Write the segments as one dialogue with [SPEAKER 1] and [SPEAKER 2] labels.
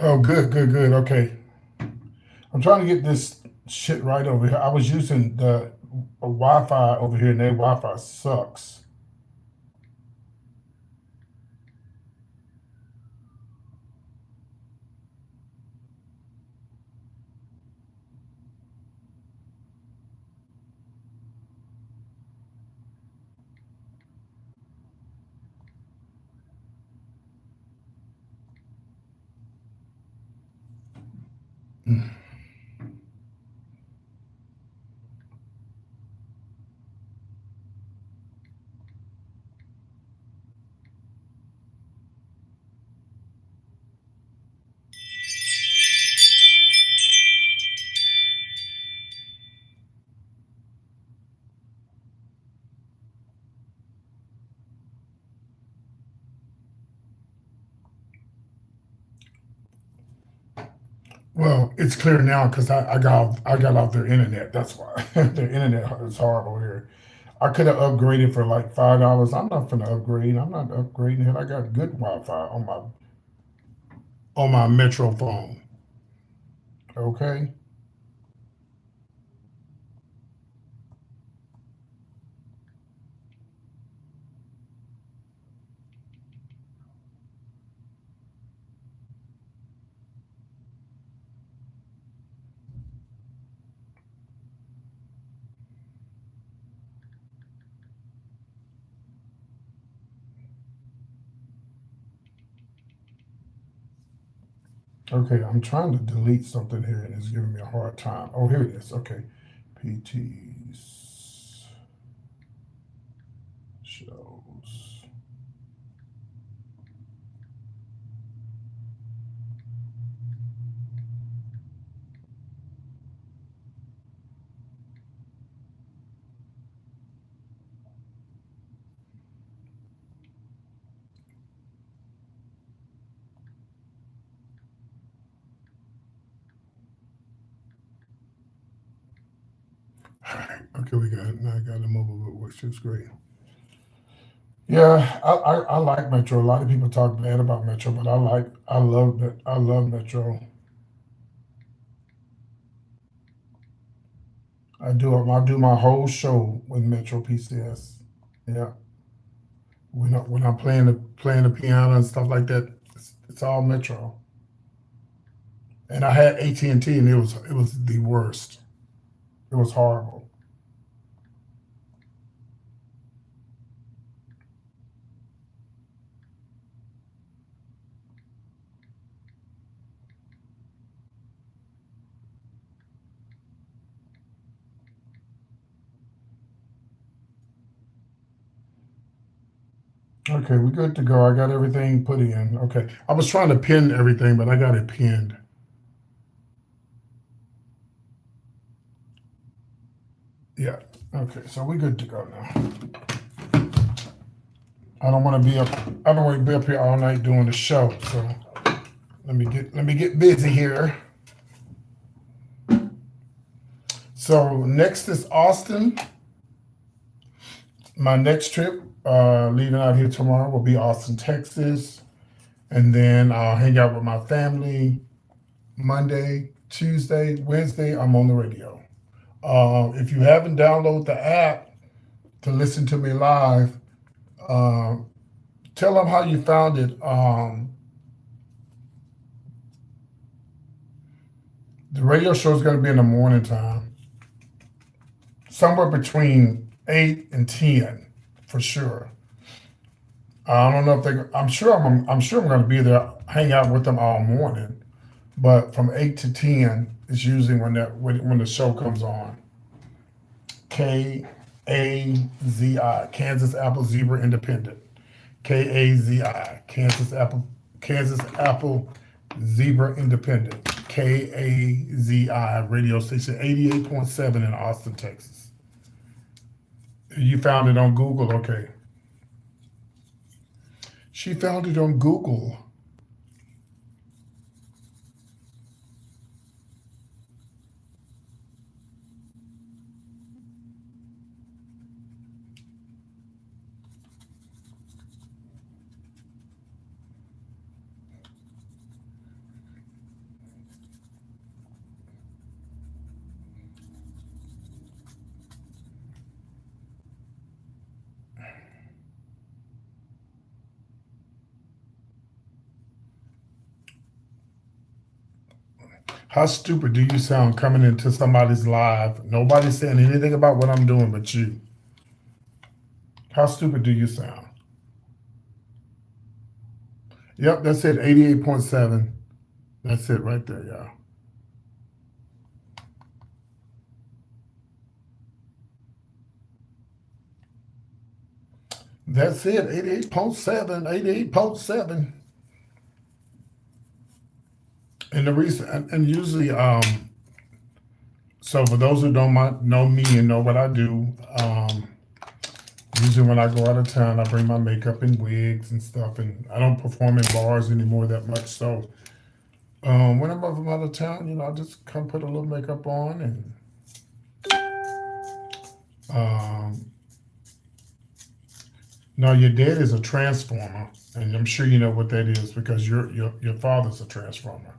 [SPEAKER 1] Oh, good, good, good. Okay. I'm trying to get this shit right over here. I was using the Wi-Fi over here, and their Wi-Fi sucks. Well, it's clear now because I got off their internet. That's why their internet is horrible here. I could have upgraded for like $5. I'm not gonna upgrade. I'm not upgrading it. I got good Wi-Fi on my Metro phone. Okay. Okay. I'm trying to delete something here and it's giving me a hard time. Oh, here it is. Okay. PTs shows. All right. Okay, we got it. Now I got a mobile, which is great. Yeah, I like Metro. A lot of people talk bad about Metro, but I love Metro. I do my whole show with Metro PCS. Yeah, when I'm playing the piano and stuff like that, it's all Metro. And I had AT&T, and it was the worst. It was horrible. Okay, we're good to go. I got everything put in. Okay, I was trying to pin everything, but I got it pinned. Yeah. Okay, so we're good to go now. I don't want to be up. I don't want to be up here all night doing the show. So let me get busy here. So next is Austin. My next trip, leaving out here tomorrow, will be Austin, Texas, and then I'll hang out with my family Monday, Tuesday, Wednesday. I'm on the radio. If you haven't downloaded the app to listen to me live, uh, tell them how you found it. The radio show is going to be in the morning time, somewhere between 8 and 10, for sure. I don't know if they. I'm sure I'm going to be there, hang out with them all morning. But from 8 to 10 is usually when the show comes on. KAZI, Kansas Apple Zebra Independent. KAZI, Kansas Apple Zebra Independent. KAZI radio station 88.7 in Austin, Texas. You found it on Google, okay. She found it on Google. How stupid do you sound coming into somebody's live? Nobody's saying anything about what I'm doing but you. How stupid do you sound? Yep, that's it. 88.7. That's it right there, y'all. That's it. 88.7. 88.7. And the reason, and usually, so for those who don't know me and know what I do, usually when I go out of town, I bring my makeup and wigs and stuff, and I don't perform in bars anymore that much. So when I'm out of town, I just come put a little makeup on and no, your dad is a transformer, and I'm sure you know what that is because your father's a transformer.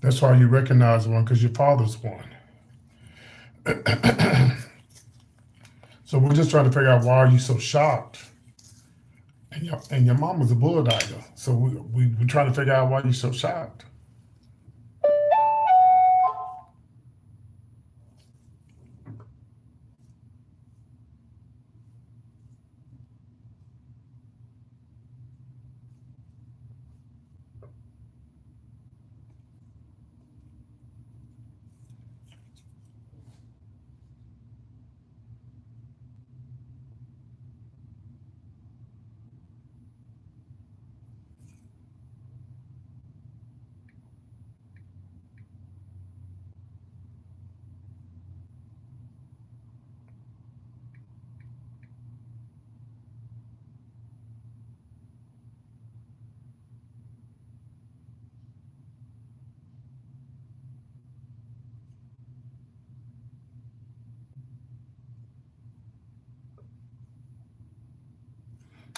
[SPEAKER 1] That's why you recognize one because your father's one. So we're just trying to figure out why are you so shocked? And your mom was a bulldiver. So we're trying to figure out why you're so shocked.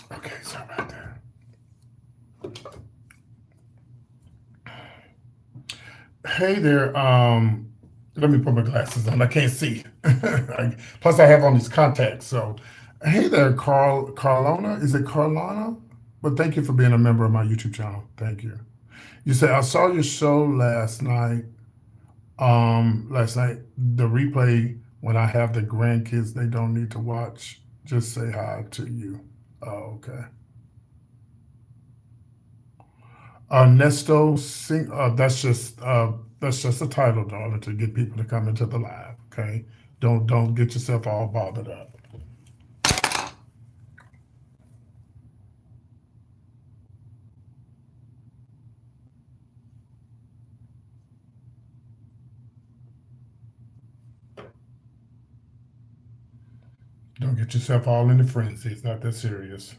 [SPEAKER 1] Okay, sorry about that. Hey there. Let me put my glasses on. I can't see. Plus, I have on these contacts. So, hey there, Carlona. Is it Carlana? But thank you for being a member of my YouTube channel. Thank you. You say I saw your show last night. Last night the replay. When I have the grandkids, they don't need to watch. Just say hi to you. Oh, okay. Nesto sing. That's just a title, darling, to get people to come into the live. Okay, don't get yourself all bothered up. Don't get yourself all in the frenzy. It's not that serious.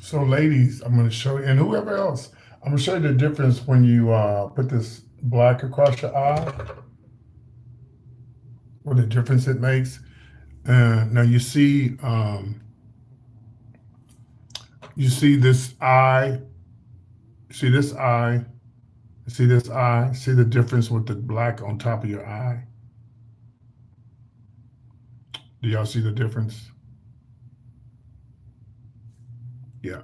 [SPEAKER 1] So, ladies, I'm going to show you, and whoever else, I'm going to show you the difference when you put this black across your eye. What the difference it makes. Now you see this eye. See this eye. See this eye. See the difference with the black on top of your eye. Do y'all see the difference? Yeah.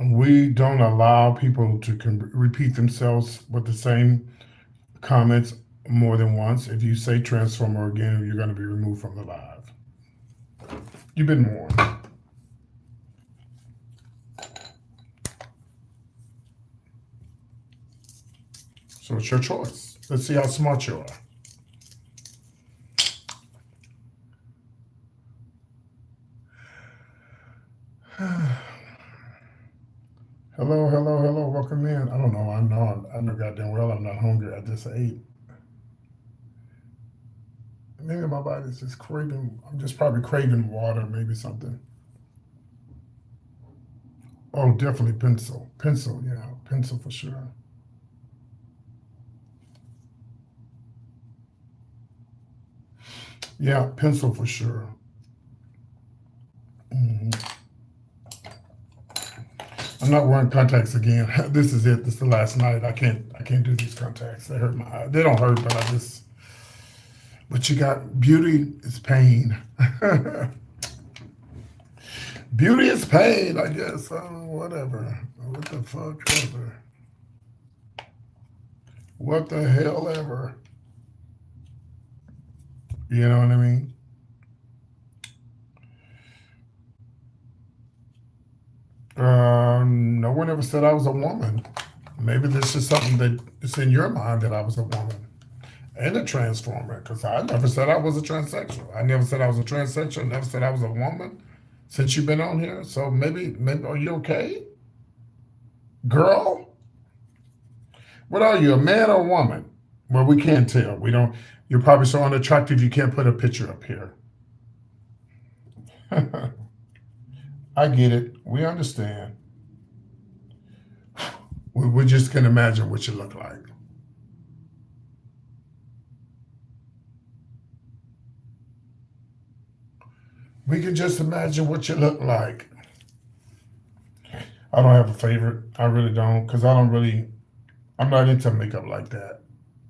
[SPEAKER 1] We don't allow people to repeat themselves with the same comments more than once. If you say transformer again, you're going to be removed from the live. You've been warned. So it's your choice. Let's see how smart you are. Hello, hello, hello. Welcome in. I don't know. I know goddamn well I'm not hungry. I just ate. Maybe my body's just craving. I'm just probably craving water, maybe something. Oh, definitely pencil. Pencil, yeah, pencil for sure. Yeah, pencil for sure. Hmm. I'm not wearing contacts again. This is it. This is the last night. I can't do these contacts. They hurt my eye. They don't hurt, but I just. But you got beauty is pain. Beauty is pain, I guess. Whatever. What the fuck ever. What the hell ever. You know what I mean? No one ever said I was a woman. Maybe this is something that is in your mind that I was a woman and a transformer. Because I never said I was a transsexual. I never said I was a transsexual. Never said I was a woman since you've been on here. So maybe are you okay, girl? What are you, a man or a woman? Well, we can't tell. We don't. You're probably so unattractive you can't put a picture up here. I get it. We understand. We just can imagine what you look like. We can just imagine what you look like. I don't have a favorite. I really don't, because I don't really. I'm not into makeup like that.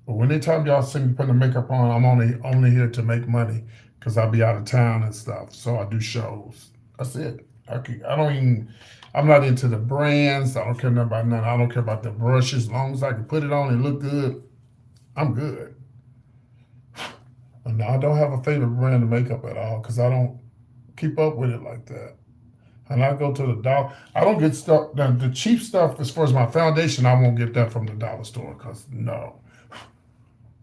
[SPEAKER 1] But when anytime y'all see me putting the makeup on, I'm only here to make money, because I'll be out of town and stuff. So I do shows. That's it. I don't even. I'm not into the brands. I don't care nothing about none. I don't care about the brushes. As long as I can put it on and look good, I'm good. And I don't have a favorite brand of makeup at all, because I don't keep up with it like that. And I go to the dollar. I don't get stuff. The cheap stuff, as far as my foundation, I won't get that from the dollar store, because no.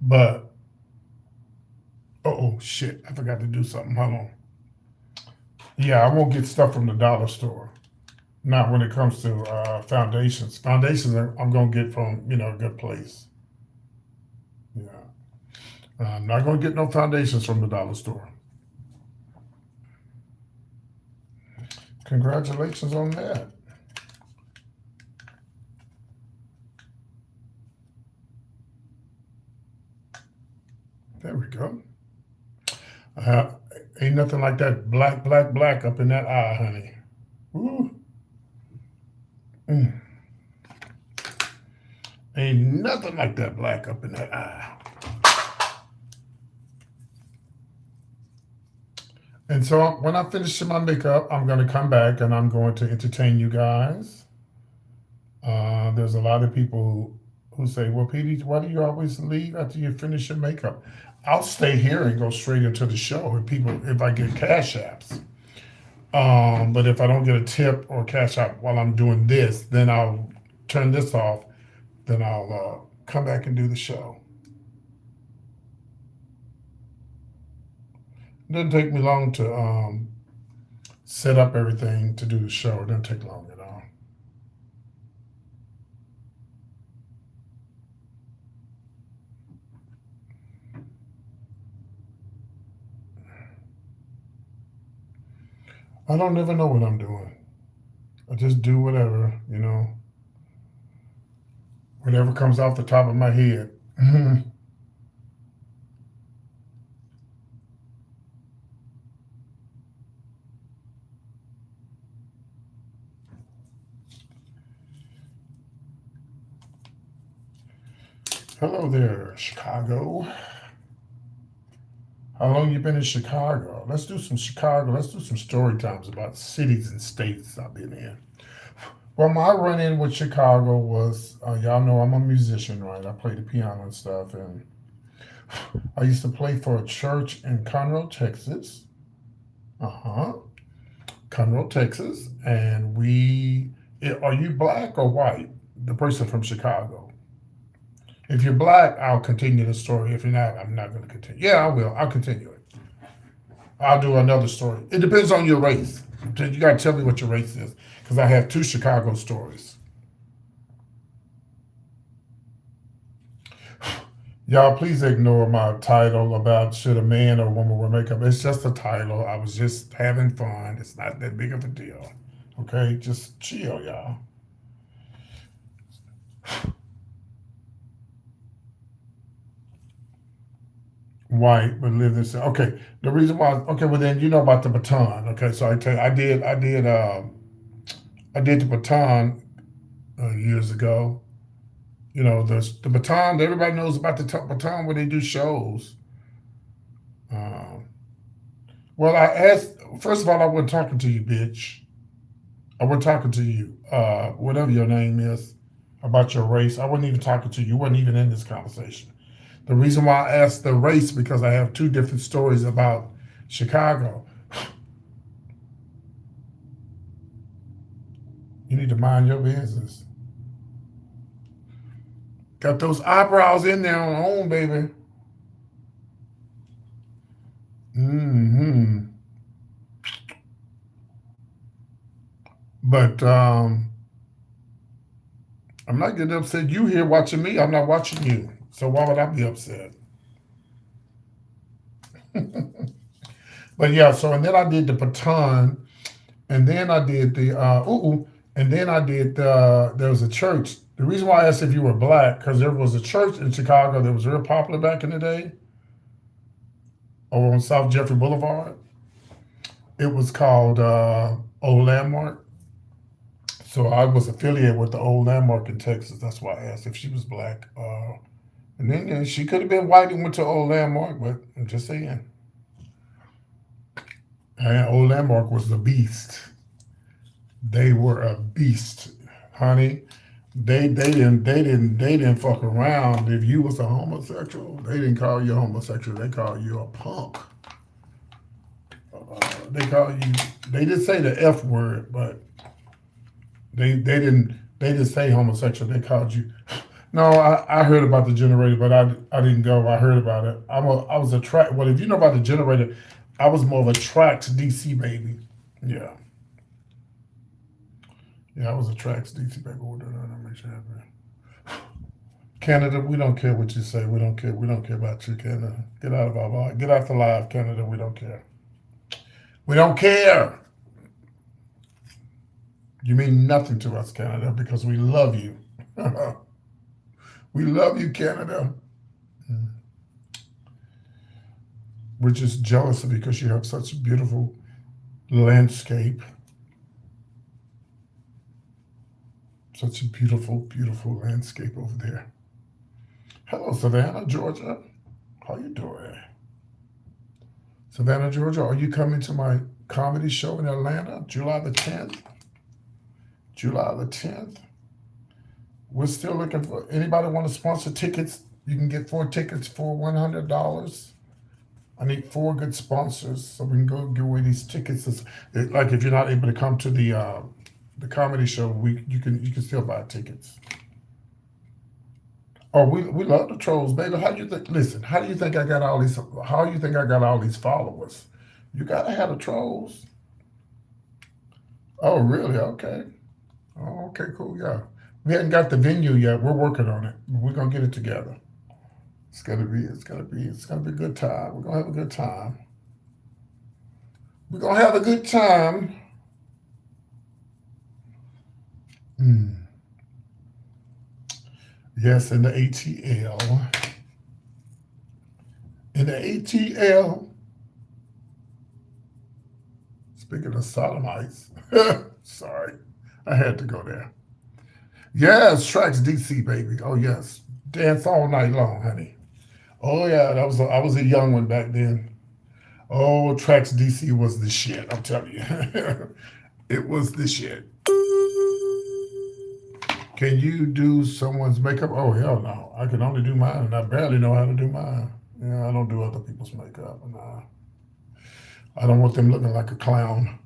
[SPEAKER 1] But oh shit, I forgot to do something. Hold on. Yeah, I won't get stuff from the dollar store. Not when it comes to foundations. Foundations, I'm gonna get from a good place. Yeah, I'm not gonna get no foundations from the dollar store. Congratulations on that. There we go. Uh, Ain't nothing like that black, black, black up in that eye, honey. Ooh. Mm. Ain't nothing like that black up in that eye. And so when I finish my makeup, I'm going to come back and I'm going to entertain you guys. There's a lot of people who say, "Well, Petey, why do you always leave after you finish your makeup?" I'll stay here and go straight into the show if I get cash apps. But if I don't get a tip or cash app while I'm doing this, then I'll turn this off. Then I'll come back and do the show. It doesn't take me long to set up everything to do the show. It doesn't take long at all. I don't ever know what I'm doing. I just do whatever comes off the top of my head. Hello there, Chicago. How long you been in Chicago? Let's do some Chicago. Let's do some story times about cities and states I've been in. Well, my run-in with Chicago was, y'all know I'm a musician, right? I play the piano and stuff, and I used to play for a church in Conroe, Texas. Uh-huh. Conroe, Texas. And are you black or white? The person from Chicago. If you're black, I'll continue the story. If you're not, I'm not going to continue. Yeah, I will. I'll continue it. I'll do another story. It depends on your race. You got to tell me what your race is, because I have two Chicago stories. Y'all, please ignore my title about should a man or woman wear makeup. It's just a title. I was just having fun. It's not that big of a deal. Okay, just chill, y'all. White, but live this. Okay, the reason why. Okay, well then you know about the baton. Okay, so I tell you, I did the baton years ago. You know, the baton. Everybody knows about the baton where they do shows. Um, well, I asked. First of all, I wasn't talking to you, bitch. I wasn't talking to you. Whatever your name is, about your race. I wasn't even talking to you. You wasn't even in this conversation. The reason why I asked the race because I have two different stories about Chicago. You need to mind your business. Got those eyebrows in there on own, baby. Hmm. But I'm not getting upset. You here watching me. I'm not watching you. So why would I be upset? But yeah, so and then I did the baton, and then I did the and then I did there was a church. The reason why I asked if you were black because there was a church in Chicago that was real popular back in the day, over on South Jeffrey Boulevard. It was called Old Landmark. So I was affiliated with the Old Landmark in Texas. That's why I asked if she was black. And then she could have been white and went to Old Landmark, but I'm just saying. And Old Landmark was the beast. They were a beast, honey. They didn't fuck around. If you was a homosexual, they didn't call you homosexual. They called you a punk. They call you. They did say the F word, but they didn't say homosexual. They called you. No, I heard about the generator, but I didn't go. I heard about it. I was attracted. Well, if you know about the generator, I was more of a Trax DC baby. Yeah, yeah, I was a Trax DC baby. What did I make sure happen? Canada, we don't care what you say. We don't care. We don't care about you, Canada. Get out of our life. Get out the live, Canada. We don't care. We don't care. You mean nothing to us, Canada, because we love you. We love you, Canada. We're just jealous because you have such a beautiful landscape, such a beautiful, beautiful landscape over there. Hello, Savannah, Georgia. How you doing? Savannah, Georgia, are you coming to my comedy show in Atlanta, July the 10th? July the 10th. We're still looking for anybody want to sponsor tickets. You can get 4 tickets for $100. I need 4 good sponsors so we can go give away these tickets. Like if you're not able to come to the comedy show, you can still buy tickets. Oh, we love the trolls, baby. How do you think? Listen, how do you think I got all these? How do you think I got all these followers? You gotta have the trolls. Oh, really? Okay. Oh, okay, cool. Yeah, we haven't got the venue yet. We're working on it. We're gonna get it together. It's gonna be a good time. We're gonna have a good time. We're gonna have a good time. Mm. Yes, in the ATL. In the ATL. Speaking of sodomites. Sorry. I had to go there. Yes, Tracks DC, baby. Oh yes. Dance all night long, honey. Oh yeah, I was a young one back then. Oh, Tracks DC was the shit, I'm telling you. It was the shit. Can you do someone's makeup? Oh hell no. I can only do mine and I barely know how to do mine. Yeah, I don't do other people's makeup. Nah. I don't want them looking like a clown.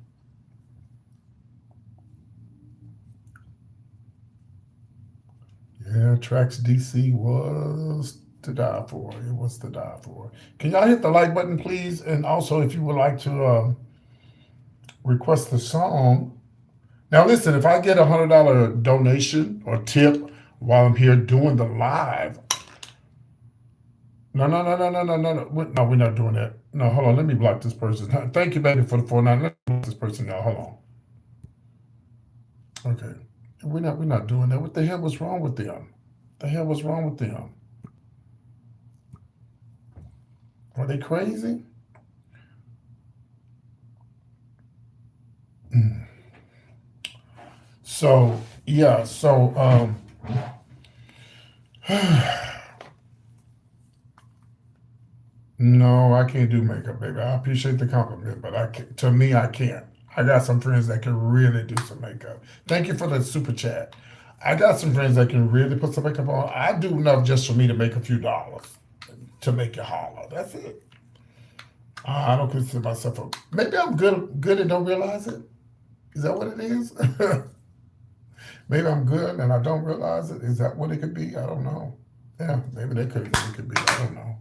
[SPEAKER 1] Yeah, Tracks DC was to die for. It was to die for. Can y'all hit the like button, please? And also, if you would like to request a song. Now, listen, if I get $100 donation or tip while I'm here doing the live, No, no, no, no, no, no, no, no. No, we're not doing that. No, hold on. Let me block this person. Thank you, baby, for the 4-9. Let me block this person now. Hold on. Okay. We're not doing that. What the hell was wrong with them? The hell was wrong with them? Are they crazy? Mm. So yeah, no, I can't do makeup, baby. I appreciate the compliment, but I can't, to me, I can't. I got some friends that can really do some makeup. Thank you for the super chat. I got some friends that can really put some makeup on. I do enough just for me to make a few dollars to make you holler. That's it. I don't consider myself a. Maybe I'm good and don't realize it. Is that what it is? Maybe I'm good and I don't realize it. Is that what it could be? I don't know. Yeah, maybe that could be. I don't know.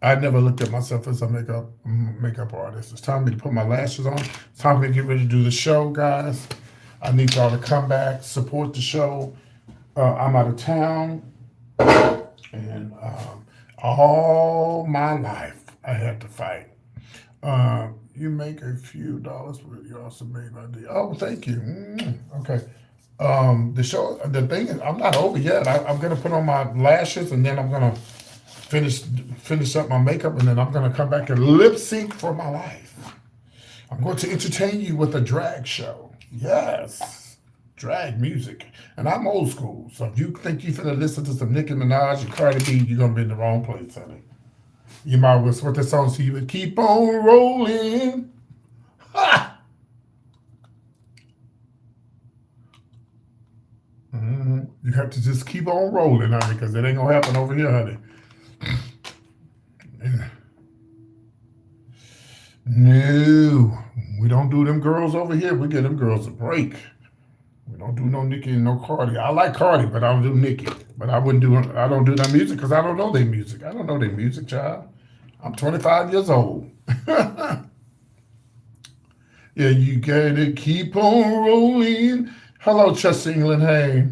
[SPEAKER 1] I never looked at myself as a makeup artist. It's time for me to put my lashes on. It's time for me to get ready to do the show, guys. I need y'all to come back, support the show. I'm out of town, and all my life I had to fight. You make a few dollars, but you also made my deal. Oh, thank you. Okay. The show, the thing is, I'm not over yet. I'm gonna put on my lashes, and then I'm gonna finish finish up my makeup, and then I'm gonna come back and lip sync for my life. I'm going to entertain you with a drag show. Yes, drag music, and I'm old school. So if you think you're gonna listen to some Nicki Minaj and Cardi B, you're gonna be in the wrong place, honey. You might as well what the song so you would keep on rolling. Ha! You have to just keep on rolling, honey, because it ain't gonna happen over here, honey. No, we don't do them girls over here. We give them girls a break. We don't do no Nicki and no Cardi. I like Cardi, but I don't do Nicki. But I wouldn't do. I don't do that music because I don't know their music. I don't know their music, child. I'm 25 years old. Yeah, you gotta keep on rolling. Hello, Chester, England. Hey,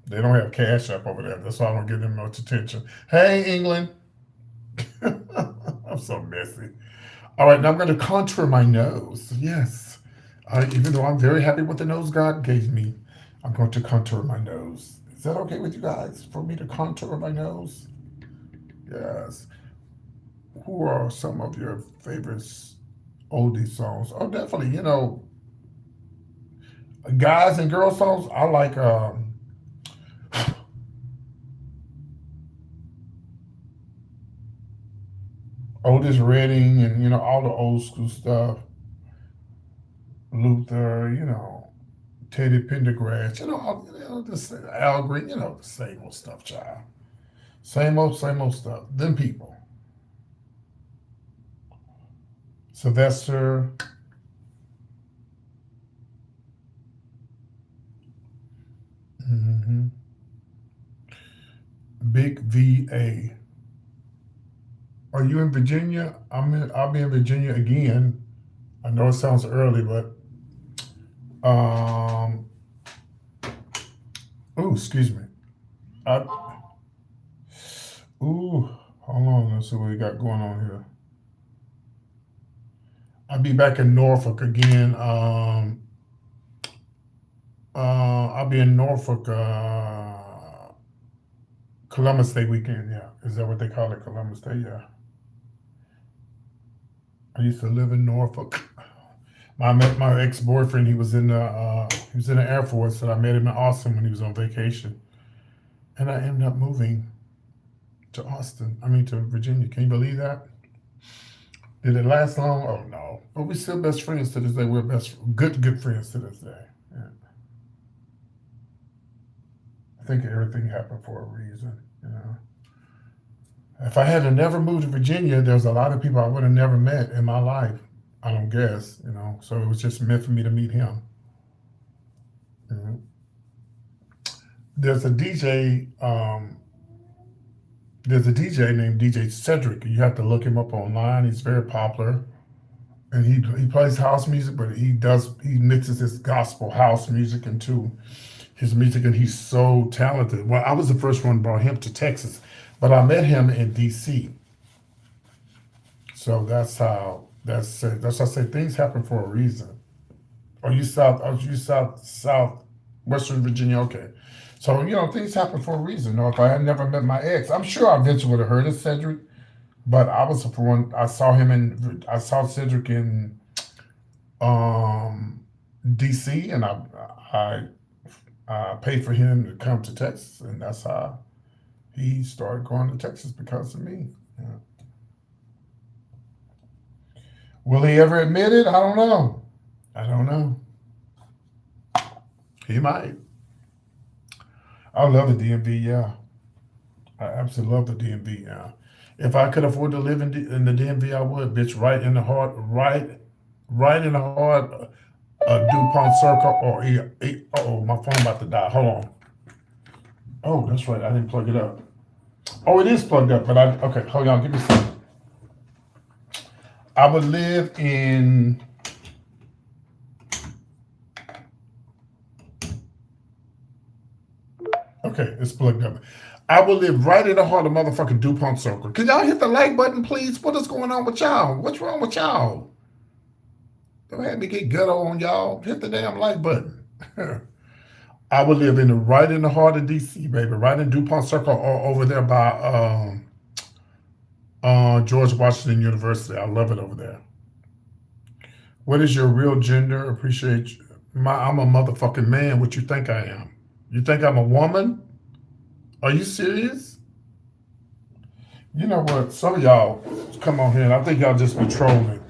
[SPEAKER 1] they don't have cash up over there. That's why I don't give them much attention. Hey, England. I'm so messy. All right, now I'm going to contour my nose. Yes. Even though I'm very happy with the nose God gave me, I'm going to contour my nose. Is that okay with you guys for me to contour my nose? Yes. Who are some of your favorite oldie songs? Oh, definitely. Guys and girl songs. I like Otis Redding and all the old school stuff. Luther. Teddy Pendergrass. Al Green. The same old stuff, child. Same old stuff. Them people. Sylvester. hmm Big VA. Are you in Virginia? I'll be in Virginia again. I know it sounds early, but um. Oh, excuse me. I. Ooh, hold on. Let's see what we got going on here. I'll be back in Norfolk again. I'll be in Norfolk. Columbus Day weekend. Yeah, is that what they call it? Columbus Day. Yeah. I used to live in Norfolk. I met my ex boyfriend. He was in the Air Force, and I met him in Austin when he was on vacation. And I ended up moving to Austin. I mean to Virginia. Can you believe that? Did it last long? Oh no. But we're still best friends to this day. We're good friends to this day. Yeah. I think everything happened for a reason. If I had never moved to Virginia, there's a lot of people I would have never met in my life. I don't guess. So it was just meant for me to meet him. You know. There's a DJ. There's a DJ named DJ Cedric. You have to look him up online. He's very popular, and he plays house music, but he mixes his gospel house music into his music, and he's so talented. Well, I was the first one brought him to Texas. but I met him in D.C. So that's how that's how I say things happen for a reason. South Western Virginia? Okay. So things happen for a reason. If I had never met my ex, I'm sure I eventually would have heard of Cedric. But I was for one. I saw Cedric in um, D.C. and I paid for him to come to Texas, and that's how he started going to Texas because of me. Yeah. Will he ever admit it? I don't know. I don't know. He might. I love the DMV. Yeah, I absolutely love the DMV. Yeah. If I could afford to live in the DMV, I would. Bitch, right in the heart, DuPont Circle, or oh, my phone about to die. Hold on. Oh, that's right. I didn't plug it up. Oh, it is plugged up, but okay. Hold on. Give me a second. I would live in. Okay, it's plugged up. I will live right in the heart of motherfucking DuPont Circle. Can y'all hit the like button, please? What is going on with y'all? What's wrong with y'all? Don't have me get ghetto on y'all. Hit the damn like button. I would live right in the heart of DC, baby, right in DuPont Circle, or over there by George Washington University. I love it over there. What is your real gender? Appreciate you. I'm a motherfucking man. What you think I am? You think I'm a woman? Are you serious? You know what? Some of y'all come on here and I think y'all just be trolling.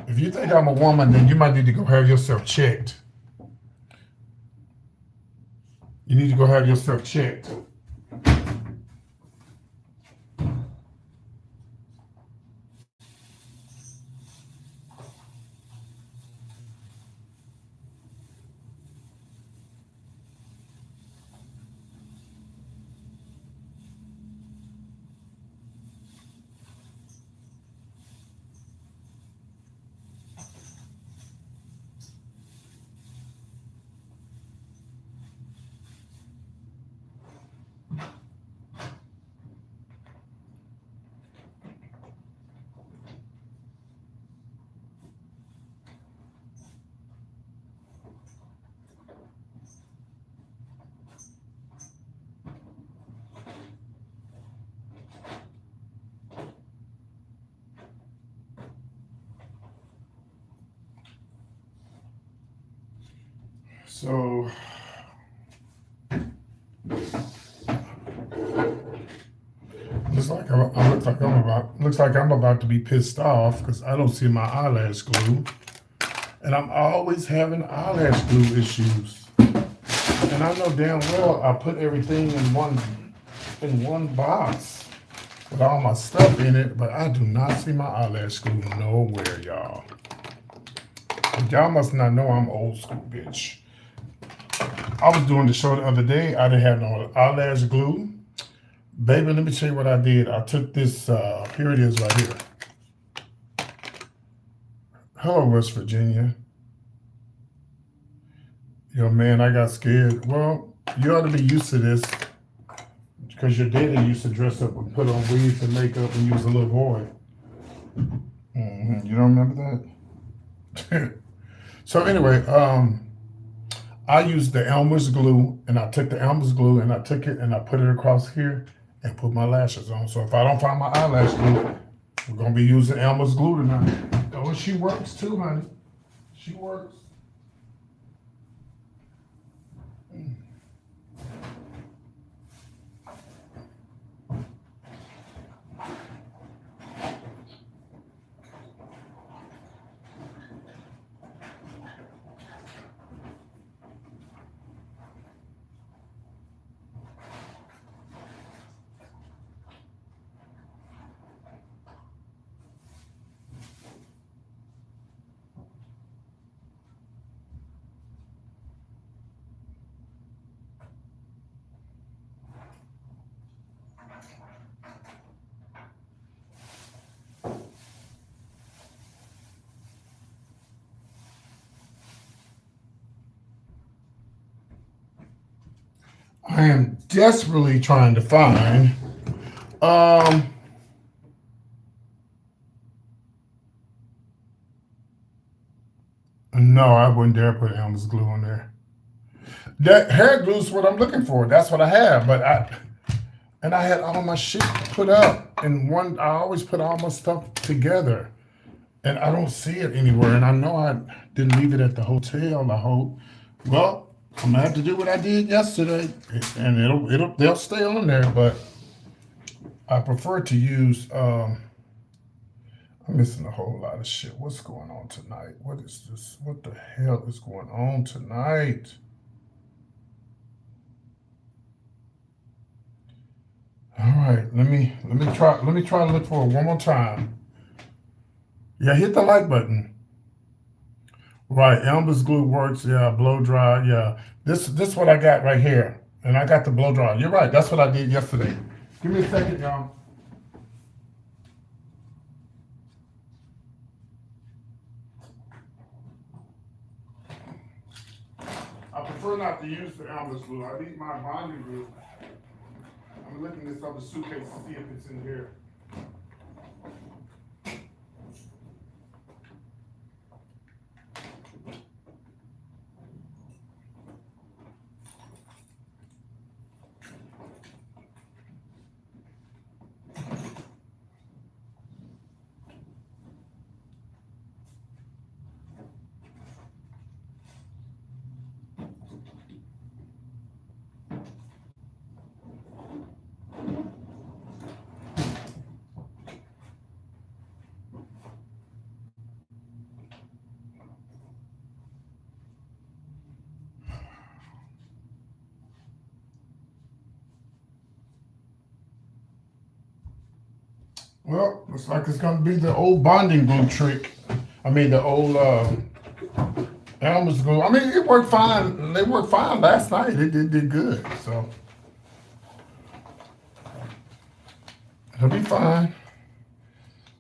[SPEAKER 1] If you think I'm a woman, then you might need to go have yourself checked. You need to go have yourself checked. So looks like I'm about to be pissed off because I don't see my eyelash glue, and I'm always having eyelash glue issues. And I know damn well I put everything in one box with all my stuff in it, but I do not see my eyelash glue nowhere, y'all. And y'all must not know I'm old school, bitch. I was doing the show the other day. I didn't have no eyelash glue. Baby, let me tell you what I did. I took this, here it is right here. Hello, West Virginia. Yo, man, I got scared. Well, you ought to be used to this because your daddy used to dress up and put on wigs and makeup and use a little boy. You don't remember that? So anyway, I used the Elmer's glue, and I took the Elmer's glue and I took it and I put it across here and put my lashes on. So if I don't find my eyelash glue, we're gonna be using Elmer's glue tonight. Oh, she works too, honey. She works. I am desperately trying to find Um, no, I wouldn't dare put Elmer's glue on there. That hair glue is what I'm looking for. That's what I have. And I had all my shit put up in one. I always put all my stuff together, and I don't see it anywhere. And I know I didn't leave it at the hotel. I hope. Well, I'm gonna have to do what I did yesterday, and they'll stay on there. But I prefer to use. I'm missing a whole lot of shit. What's going on tonight? What is this? What the hell is going on tonight? All right, let me try to look for it one more time. Yeah, hit the like button. Right, Elmer's glue works. Yeah, blow dry. Yeah, this what I got right here, and I got the blow dry. You're right. That's what I did yesterday. Give me a second, y'all. I prefer not to use the Elmer's glue. I need my bonding glue. I'm looking at this other suitcase to see if it's in here. Well, looks like it's gonna be the old bonding glue trick. I mean, the old Elmer's glue. I mean, it worked fine. They worked fine last night. It did good. So it'll be fine.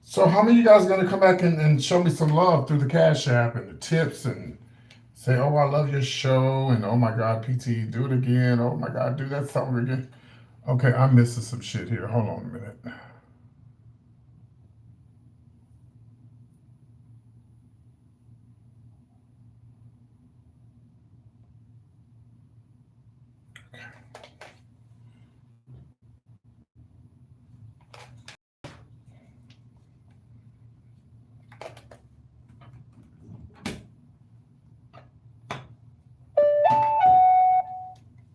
[SPEAKER 1] So how many of you guys are gonna come back and show me some love through the Cash App and the tips and say, oh, I love your show, and oh my God, PT, do it again. Oh my God, do that song again. Okay, I'm missing some shit here. Hold on a minute.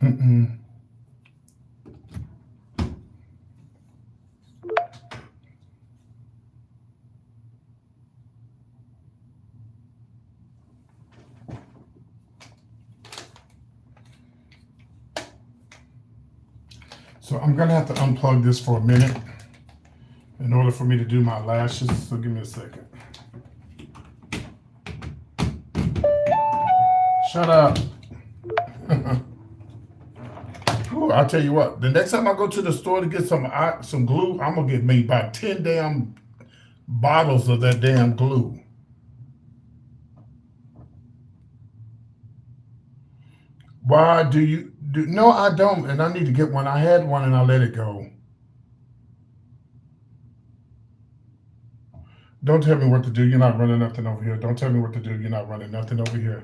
[SPEAKER 1] Mm-mm. So I'm gonna have to unplug this for a minute in order for me to do my lashes. So give me a second. Shut up. Ooh, I'll tell you what. The next time I go to the store to get some glue, I'm gonna get me about 10 damn bottles of that damn glue. Why do you do? No, I don't, and I need to get one. I had one and I let it go. Don't tell me what to do. You're not running nothing over here. Don't tell me what to do. You're not running nothing over here.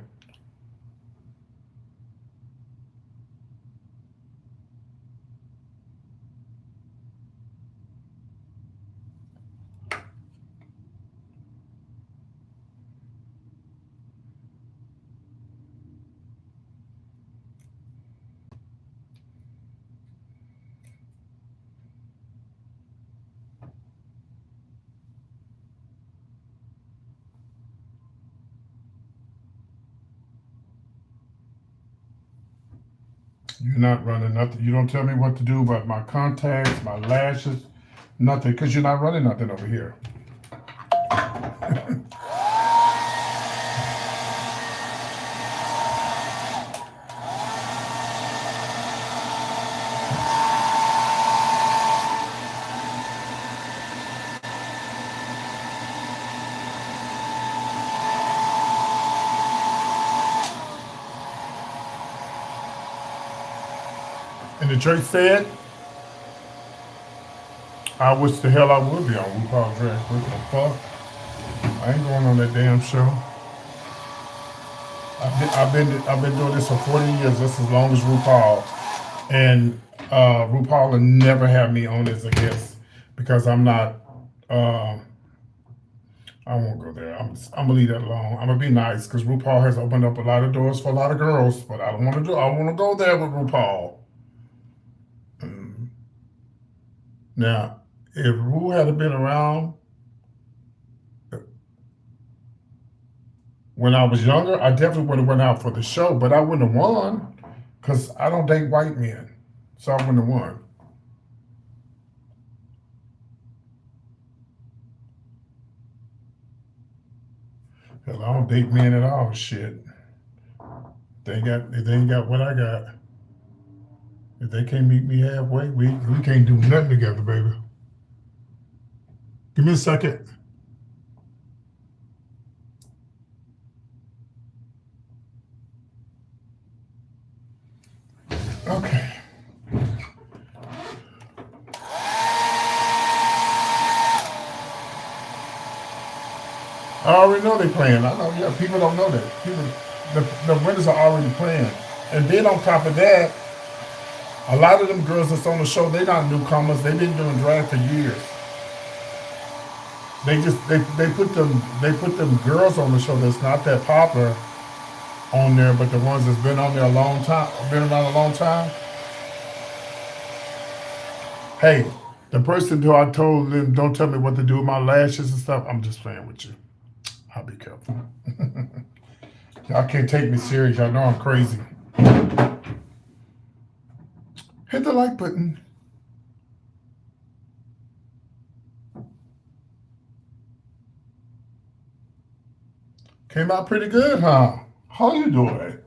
[SPEAKER 1] You're not running nothing. You don't tell me what to do about my contacts, my lashes, nothing, because you're not running nothing over here. And the church said, I wish the hell I would be on RuPaul's Drag. What the fuck? I ain't going on that damn show. I've been doing this for 40 years, just as long as RuPaul. And RuPaul will never have me on as a guest because I'm not. Um, I won't go there. I'm gonna leave that alone. I'm gonna be nice because RuPaul has opened up a lot of doors for a lot of girls, but I don't want to do. I want to go there with RuPaul. Mm. Now, if Ru had been around when I was younger, I definitely would have went out for the show, but I wouldn't have won because I don't date white men, so I wouldn't have won. Hell, I don't date men at all. Shit, they ain't got what I got. If they can't meet me halfway, we can't do nothing together, baby. Give me a second. Okay. I already know they playing. I know, yeah, people don't know that. The winners are already playing. And then on top of that, a lot of them girls that's on the show, they not newcomers. They've been doing drag for years. They put them girls on the show that's not that popular on there, but the ones that's been on there a long time, been around a long time. Hey, the person who I told them don't tell me what to do with my lashes and stuff, I'm just playing with you. I'll be careful. Y'all can't take me serious. Y'all know I'm crazy. Hit the like button. Came out pretty good, huh? How you doing?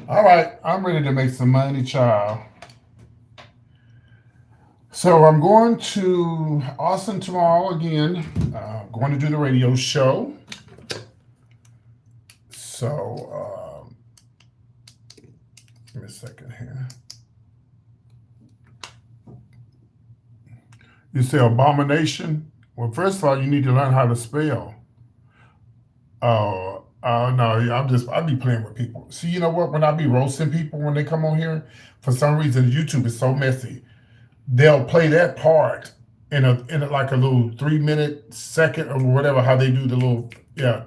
[SPEAKER 1] All right, I'm ready to make some money, child. So I'm going to Austin tomorrow again. Going to do the radio show. So give me a second here. You say abomination? Well, first of all, you need to learn how to spell. Oh, no, I be playing with people. See, you know what? When I be roasting people when they come on here, for some reason YouTube is so messy. They'll play that part in a like a little 3 minute second or whatever. How they do the little yeah.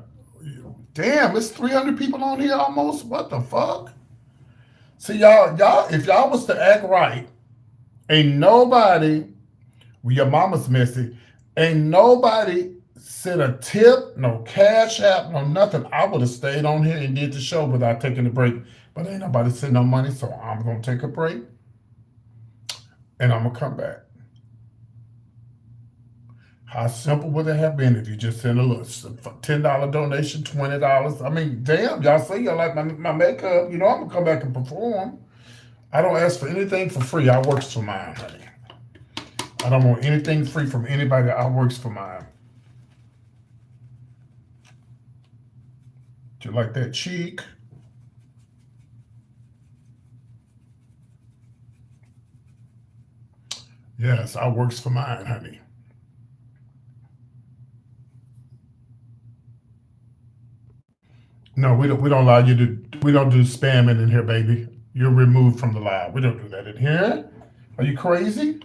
[SPEAKER 1] Damn, it's 300 people on here almost. What the fuck? See y'all, if y'all was to act right, ain't nobody. Well, your mama's messy. Ain't nobody sent a tip, no cash app, no nothing. I would have stayed on here and did the show without taking a break. But ain't nobody sent no money, so I'm gonna take a break and I'm gonna come back. How simple would it have been if you just sent a little $10 donation, $20? I mean, damn, y'all say y'all like my makeup. You know I'm gonna come back and perform. I don't ask for anything for free. I works for mine, honey. I don't want anything free from anybody. I works for mine. Do you like that cheek? Yes, I works for mine, honey. No, we don't allow you to. We don't do spamming in here, baby. You're removed from the live. We don't do that in here. Are you crazy?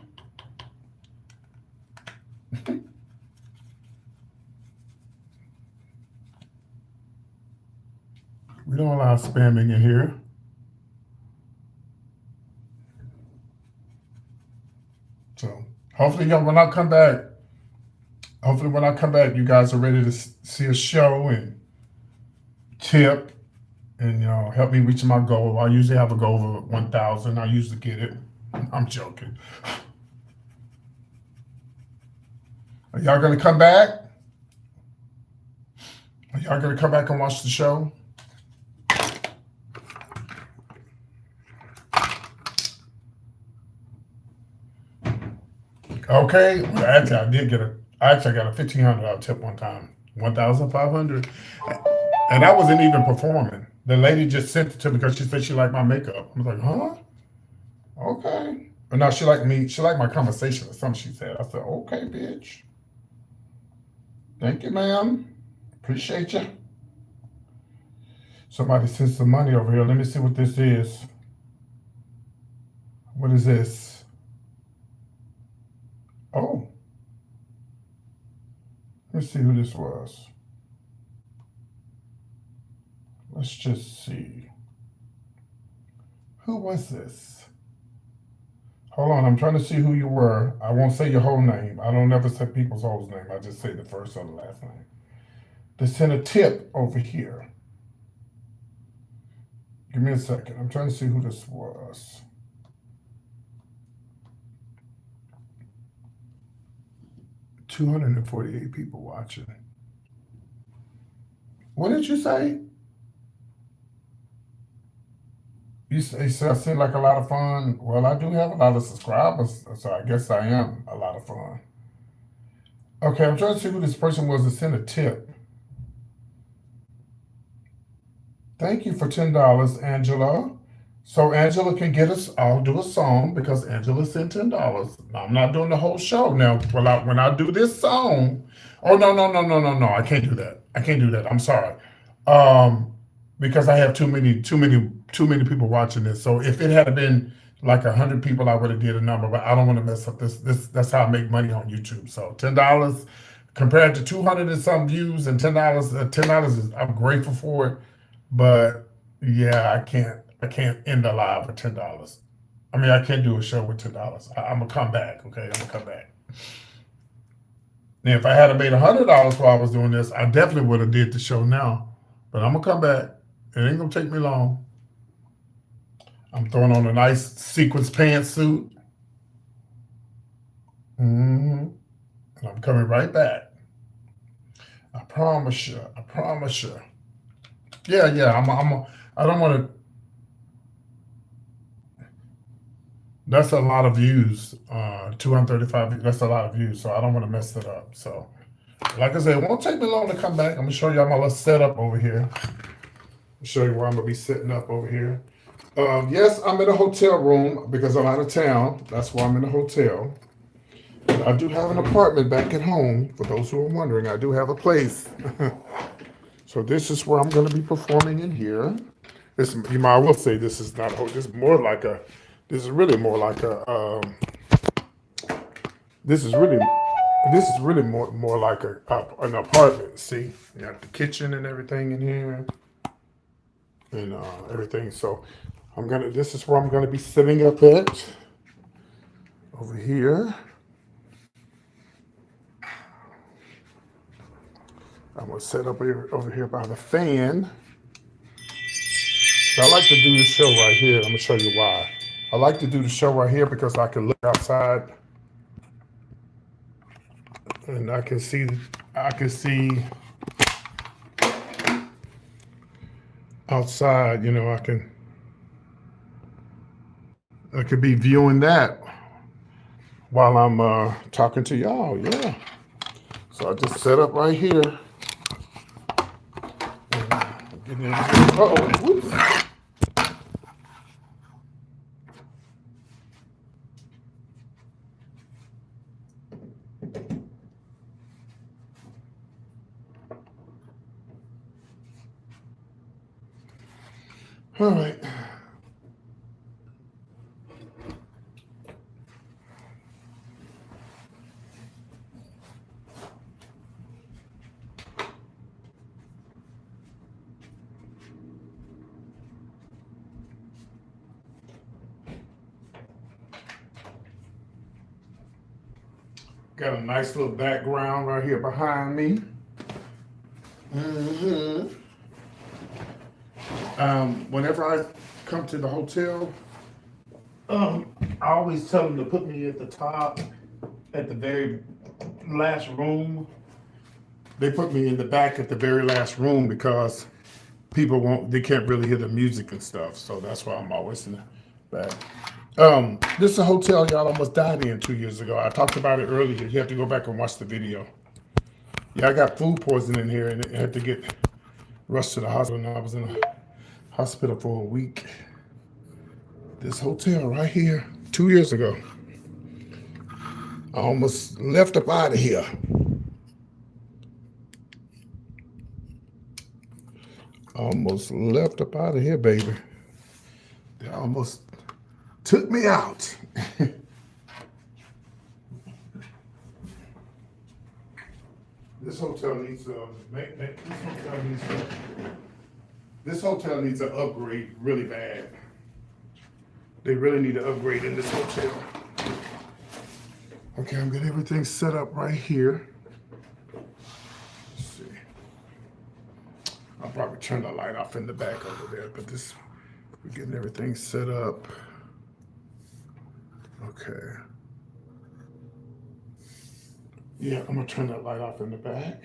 [SPEAKER 1] We don't allow spamming in here. So hopefully, y'all, when I come back, you guys are ready to see a show and tip and help me reach my goal. I usually have a goal of 1,000. I usually get it. I'm joking. Are y'all gonna come back? Are y'all gonna come back and watch the show? Okay. Well, actually, I got a $1,500 tip one time. 1,500, and I wasn't even performing. The lady just sent it to me because she said she liked my makeup. I was like, huh? Okay. Or no, she liked me. She liked my conversation or something she said. I said, okay, bitch. Thank you, ma'am. Appreciate you. Somebody sent some money over here. Let me see what this is. What is this? Oh, let's see who this was. Let's just see. Who was this? Hold on, I'm trying to see who you were. I won't say your whole name. I don't ever say people's whole name. I just say the first or the last name. They sent a tip over here. Give me a second. I'm trying to see who this was. $248 people watching. What did you say? You said I seem like a lot of fun. Well, I do have a lot of subscribers, so I guess I am a lot of fun. Okay, I'm trying to see who this person was that sent a tip. Thank you for $10, Angela. So Angela can get us. I'll do a song because Angela sent $10. I'm not doing the whole show now. When I do this song, oh no! I can't do that. I can't do that. I'm sorry, because I have too many people watching this. So if it had been like 100 people, I would have did a number. But I don't want to mess up this. That's how I make money on YouTube. So $10 compared to 200 and some views and $10. $10 is I'm grateful for it, but yeah, I can't end the live for $10. I mean, I can't do a show with $10. I'm gonna come back. Okay, I'm gonna come back. Now, if I had made $100 while I was doing this, I definitely would have did the show now. But I'm gonna come back. It ain't gonna take me long. I'm throwing on a nice sequins pantsuit. And I'm coming right back. I promise you. I promise you. Yeah. I don't want to. That's a lot of views. 235. That's a lot of views. So I don't want to mess it up. So, like I said, it won't take me long to come back. I'm gonna show y'all my little setup over here. I'll show you where I'm gonna be setting up over here. Yes, I'm in a hotel room because I'm out of town. That's why I'm in a hotel. But I do have an apartment back at home. For those who are wondering, I do have a place. So this is where I'm going to be performing in here. This, I will say, this is not. This is more like a. This is really more like a. This is really more like an apartment. See, you got the kitchen and everything in here, and everything. So This is where I'm gonna be sitting up at. Over here. I'm gonna set up over here by the fan. So I like to do the show right here. I'm gonna show you why. I like to do the show right here because I can look outside and I can see outside, I could be viewing that while I'm talking to y'all, yeah. So I just set up right here. Whoops. All right. Got a nice little background right here behind me. Whenever I come to the hotel, I always tell them to put me at the top, at the very last room. They put me in the back at the very last room because they can't really hear the music and stuff. So that's why I'm always in the back. This is a hotel y'all almost died in 2 years ago. I talked about it earlier. You have to go back and watch the video. Yeah, I got food poisoning here and I had to get rushed to the hospital, and I was in the hospital for a week. This hotel right here, 2 years ago. I almost left up out of here. Almost left up out of here, baby. They almost took me out. This hotel needs to this hotel needs an upgrade really bad. They really need to upgrade in this hotel. Okay, I'm getting everything set up right here. Let's see. I'll probably turn the light off in the back over there, but we're getting everything set up. Okay. Yeah, I'm gonna turn that light off in the back.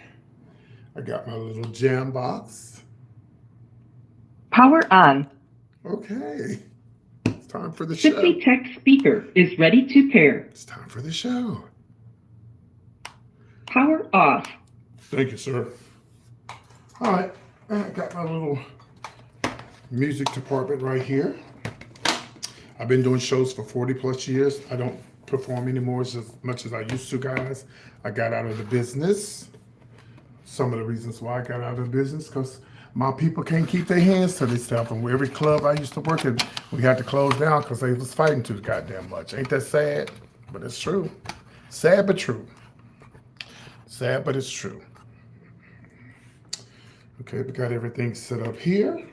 [SPEAKER 1] I got my little jam box.
[SPEAKER 2] Power on.
[SPEAKER 1] Okay. It's time for the show.
[SPEAKER 2] Simply Text speaker is ready to pair.
[SPEAKER 1] It's time for the show.
[SPEAKER 2] Power off.
[SPEAKER 1] Thank you, sir. All right, I got my little music department right here. I've been doing shows for 40 plus years. I don't perform anymore as much as I used to, guys. I got out of the business. Some of the reasons why I got out of the business, because my people can't keep their hands to themselves. And every club I used to work in, we had to close down because they was fighting too goddamn much. Ain't that sad? But it's true. Sad but true. Sad but it's true. Okay, we got everything set up here.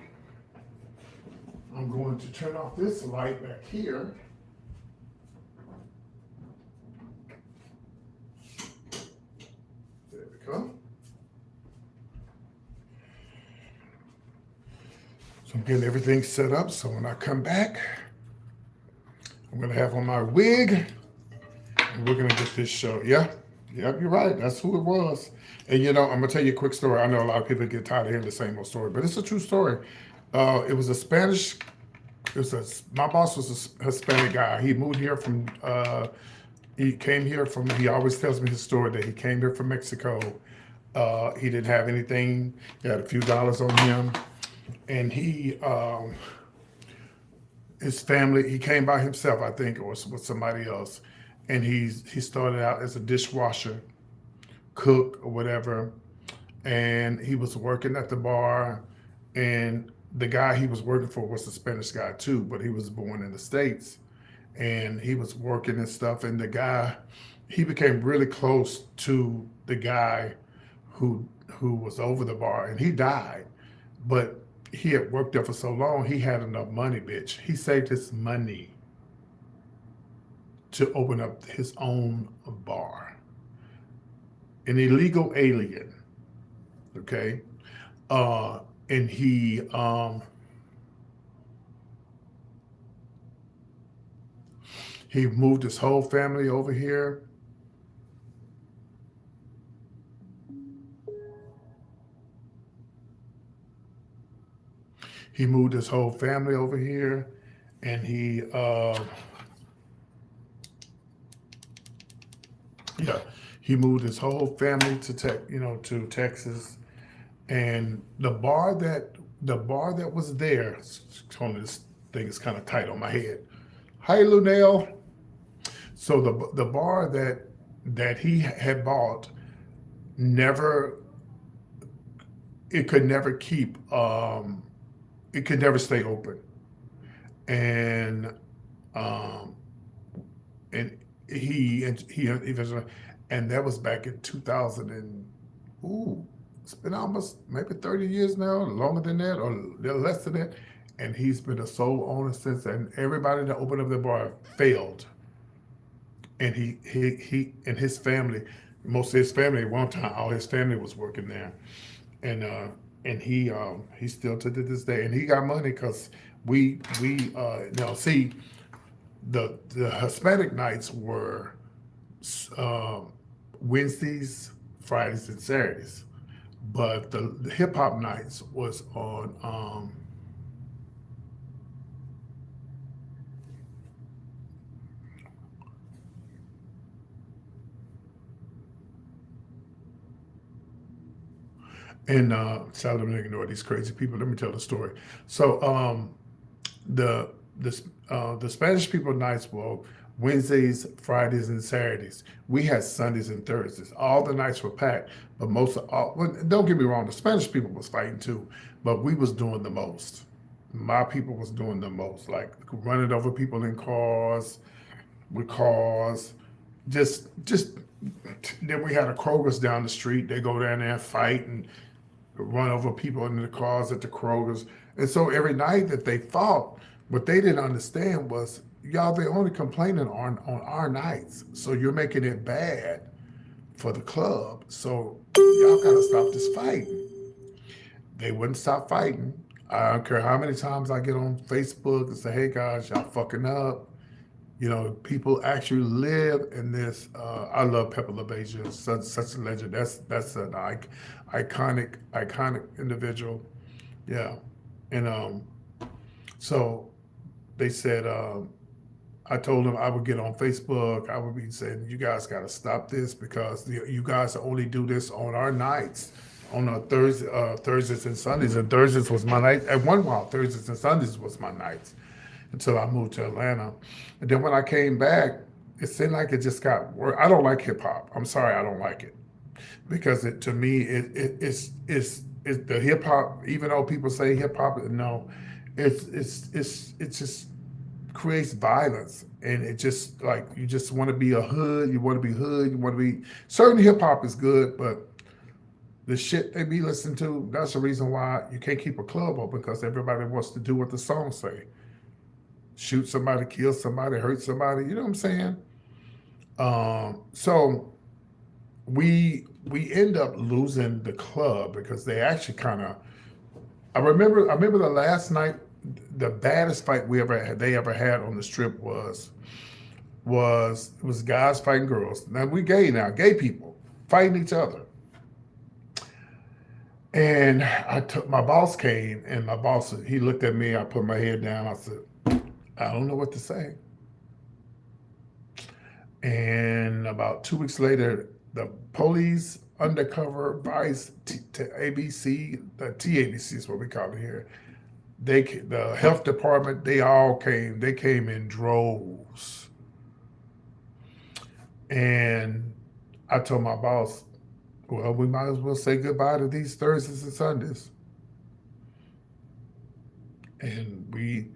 [SPEAKER 1] I'm going to turn off this light back here. There we go. So I'm getting everything set up, so when I come back, I'm gonna have on my wig, and we're gonna get this show. Yeah, yep, you're right. That's who it was. And you know, I'm gonna tell you a quick story. I know a lot of people get tired of hearing the same old story, but it's a true story. It was a Spanish. My boss was a Hispanic guy. He moved here from. He came here from. He always tells me his story that he came here from Mexico. He didn't have anything. He had a few dollars on him, and his family. He came by himself, I think, or with somebody else, and he started out as a dishwasher, cook or whatever, and he was working at the bar, and the guy he was working for was a Spanish guy too, but he was born in the States, and he was working and stuff, and the guy, he became really close to the guy who was over the bar, and he died, but he had worked there for so long, he had enough money, bitch. He saved his money to open up his own bar. An illegal alien, okay? And he moved his whole family over here. He moved his whole family over here, and he moved his whole family to Texas. And the bar that was there, this thing is kind of tight on my head. Hi, Lunel. So the bar that he had bought could never stay open. And he eventually, and that was back in 2000 and it's been almost maybe 30 years now, longer than that, or less than that. And he's been a sole owner since, and everybody that opened up the bar failed. And he and his family, most of his family at one time, all his family was working there. And he still to this day, and he got money because we see the Hispanic nights were Wednesdays, Fridays, and Saturdays. But the hip hop nights was on sorry, let me ignore these crazy people. Let me tell the story. So the the Spanish people nights were Wednesdays, Fridays, and Saturdays. We had Sundays and Thursdays. All the nights were packed, but most of all, well, don't get me wrong, the Spanish people was fighting too, but we was doing the most. My people was doing the most, like running over people in cars, with cars, just. Then we had a Kroger's down the street. They go down there and fight and run over people in the cars at the Kroger's. And so every night that they fought, what they didn't understand was, y'all, they only complaining on our nights. So you're making it bad for the club. So y'all gotta stop this fighting. They wouldn't stop fighting. I don't care how many times I get on Facebook and say, hey guys, y'all fucking up. You know, people actually live in this. I love Pepper LaBeija, such a legend. That's an iconic individual. Yeah, and so they said, I told them I would get on Facebook. I would be saying, you guys got to stop this because you guys only do this on our nights, on Thursdays and Sundays. And Thursdays was my night. At one while, Thursdays and Sundays was my nights until I moved to Atlanta. And then when I came back, it seemed like it just got worse. I don't like hip hop. I'm sorry, I don't like it because to me it's the hip hop. Even though people say hip hop, no, it just creates violence, and it just like you just want to be a hood. You want to be hood. You want to be certain hip hop is good, but the shit they be listening to, that's the reason why you can't keep a club open because everybody wants to do what the songs say. Shoot somebody, kill somebody, hurt somebody. You know what I'm saying? So we end up losing the club because they actually kind of. I remember the last night, the baddest fight they ever had on the strip was guys fighting girls. Now we gay people fighting each other. And my boss came, and my boss, he looked at me. I put my head down. I said, I don't know what to say. And about 2 weeks later, the police, undercover, vice, ABC, the TABC is what we call it here. The health department, they all came. They came in droves. And I told my boss, well, we might as well say goodbye to these Thursdays and Sundays. And we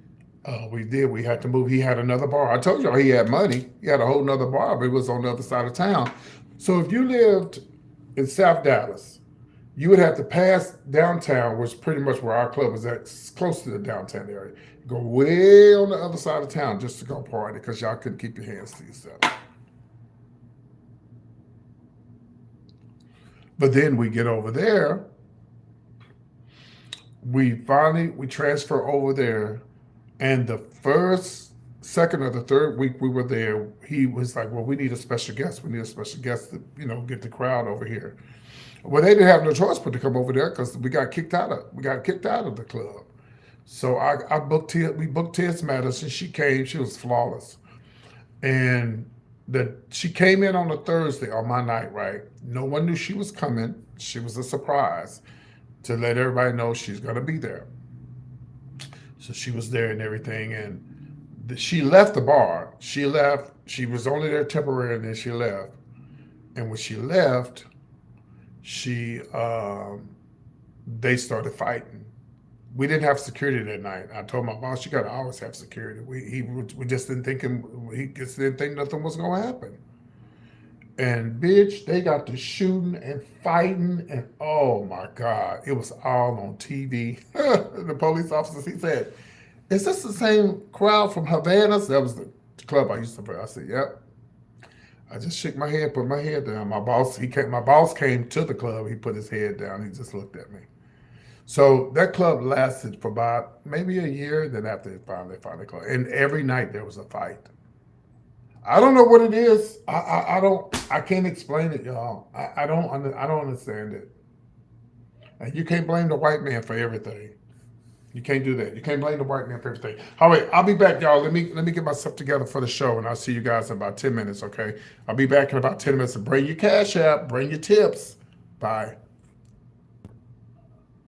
[SPEAKER 1] did. We had to move. He had another bar. I told y'all he had money. He had a whole nother bar, but it was on the other side of town. So if you lived in South Dallas, you would have to pass downtown, which is pretty much where our club was at, close to the downtown area. Go way on the other side of town just to go party because y'all couldn't keep your hands to yourself. But then we get over there. We transfer over there. And the first, second, or the third week we were there, he was like, well, we need a special guest. We need a special guest to, get the crowd over here. Well, they didn't have no choice but to come over there because we got kicked out of the club. So we booked Tiz Madison. She came, she was flawless. And she came in on a Thursday on my night, right? No one knew she was coming. She was a surprise to let everybody know she's gonna be there. So she was there and everything, and she left the bar. She left. She was only there temporarily, and then she left. And when she left, they started fighting. We didn't have security that night. I told my boss, you got to always have security. We just didn't think nothing was going to happen. And bitch, they got to shooting and fighting, and oh my God, it was all on TV. The police officers, he said, is this the same crowd from Havana's? That was the club I used to play. I said, yep. I just shook my head, put my head down. My boss came to the club. He put his head down. He just looked at me. So that club lasted for about maybe a year. Then after it finally closed, and every night there was a fight. I don't know what it is. I can't explain it, y'all. I don't understand it. And you can't blame the white man for everything. You can't do that. You can't blame the white man for everything. All right, I'll be back, y'all. Let me get myself together for the show, and I'll see you guys in about 10 minutes, okay? I'll be back in about 10 minutes. Bring your cash app. Bring your tips. Bye.